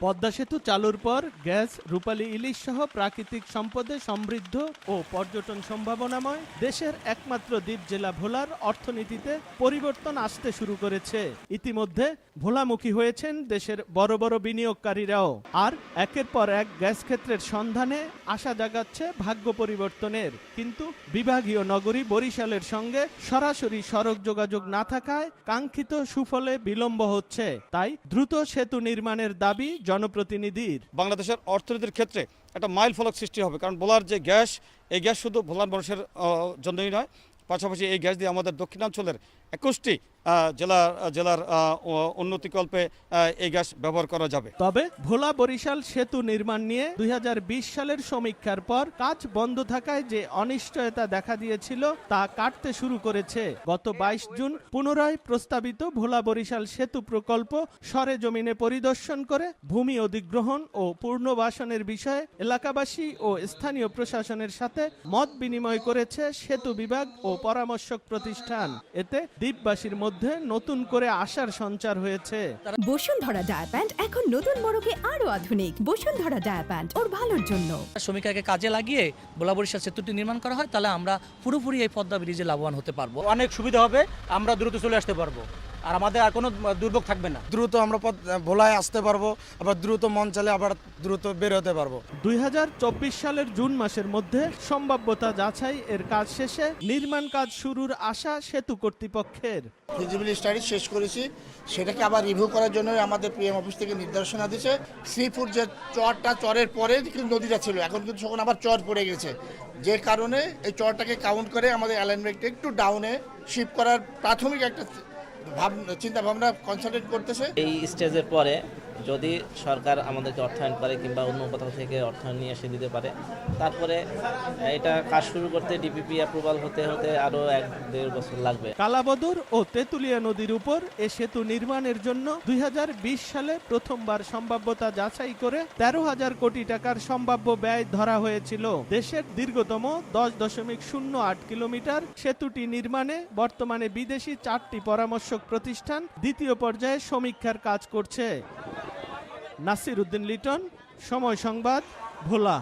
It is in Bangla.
পদ্মা সেতু চালুর পর গ্যাস, রূপালী ইলিশ সহ প্রাকৃতিক সম্পদে সমৃদ্ধ ও পর্যটন সম্ভাবনাময় দেশের একমাত্র দ্বীপ জেলা ভোলার অর্থনীতিতে পরিবর্তন আসতে শুরু করেছে। ইতিমধ্যে ভোলামুখী হয়েছেন দেশের বড় বড় বিনিয়োগকারীরাও। আর একের পর এক গ্যাস ক্ষেত্রের সন্ধানে আশা জাগাচ্ছে ভাগ্য পরিবর্তনের। কিন্তু বিভাগীয় নগরী বরিশালের সঙ্গে সরাসরি সড়ক যোগাযোগ না থাকায় কাঙ্ক্ষিত সুফলে বিলম্ব হচ্ছে। তাই দ্রুত সেতু নির্মাণের দাবি জনপ্রতিনিধির। বাংলাদেশের অর্থনীতির ক্ষেত্রে একটা মাইল ফলক সৃষ্টি হবে, কারণ ভোলার যে গ্যাস, এই গ্যাস শুধু ভোলার মানুষের জন্যই নয়, পাশাপাশি এই গ্যাস দিয়ে আমাদের দক্ষিণাঞ্চলের 21টি জেলার উন্নতিকল্পে এই গ্যাস ব্যবহার করা যাবে। তবে ভোলা বরিশাল সেতু নির্মাণ নিয়ে 2020 সালের সমীক্ষার পর কাজ বন্ধ থাকায় যে অনিশ্চয়তা দেখা দিয়েছিল তা কাটতে শুরু করেছে। গত 22 জুন পুনরায় প্রস্তাবিত ভোলা বরিশাল সেতু প্রকল্প সরেজমিনে পরিদর্শন করে ভূমি অধিগ্রহণ ও পুনর্বাসনের বিষয়ে এলাকাবাসী ও স্থানীয় প্রশাসনের সাথে মত বিনিময় করেছে সেতু বিভাগ ও পরামর্শক প্রতিষ্ঠান। এতে দ্বীপবাসীর মধ্যে নতুন করে আশার সঞ্চার হয়েছে। বসুন্ধরা ডায়া প্যান্ট এখন নতুন মোড়কে আরো আধুনিক। বসুন্ধরা ডায়া প্যান্ট ওর ভালোর জন্য। শ্রমিককে কাজে লাগিয়ে ভোলা বরিশাল সেতুটি নির্মাণ করা হয়, তাহলে আমরা পুরোপুরি এই পদ্মা ব্রিজে লাভবান হতে পারবো। অনেক সুবিধা হবে, আমরা দ্রুত চলে আসতে পারবো, আর আমাদের আর কোনো দুর্ভোগ থাকবে না। দ্রুত আমরা ভোলায় আসতে পারবো, আবার দ্রুত মন চালে আবার দ্রুত বের হতে পারবো। 2024 সালের জুন মাসের মধ্যে সম্ভাব্যতা যাচাই এর কাজ শেষে নির্মাণ কাজ শুরুর আশা সেতু কর্তৃপক্ষের। ফিজিবিলিটি স্টাডি শেষ করেছি, সেটাকে আবার রিভিউ করার জন্য আমাদের পিএম অফিস থেকে নির্দেশনা দিয়েছে। 3 ফুট যে চরের পরে কিন্তু নদীটা ছিল, এখন কিন্তু তখন আবার চর পড়ে গেছে, যে কারণে এই চরটাকে কাউন্ট করে আমাদের অ্যালাইনমেন্টটা একটু ডাউনে শিফট করার প্রাথমিক একটা চিন্তা ভাবনা কনসালটেট করতেছে। এই স্টেজের পরে যদি সরকার আমাদেরকে অর্থায়ন করে কিংবা অন্য কোথাও থেকে অর্থায়ন নিয়ে এসে দিতে পারে, তারপরে এটা কাজ শুরু করতে ডিপিপি অ্যাপ্রুভাল হতে আরো 1-1.5 বছর লাগবে। কালাবদর ও তেঁতুলিয়া নদীর উপর এ সেতু নির্মাণের জন্য 2020 সালে প্রথমবার সম্ভাব্যতা যাচাই করে 13,000 কোটি টাকার সম্ভাব্য ব্যয় ধরা হয়েছিল। দেশের দীর্ঘতম 10.08 কিলোমিটার সেতুটি নির্মাণে বর্তমানে বিদেশি 4টি পরামর্শক প্রতিষ্ঠান দ্বিতীয় পর্যায়ে সমীক্ষার কাজ করছে। নাসির উদ্দিন লিটন, সময় সংবাদ, ভোলা।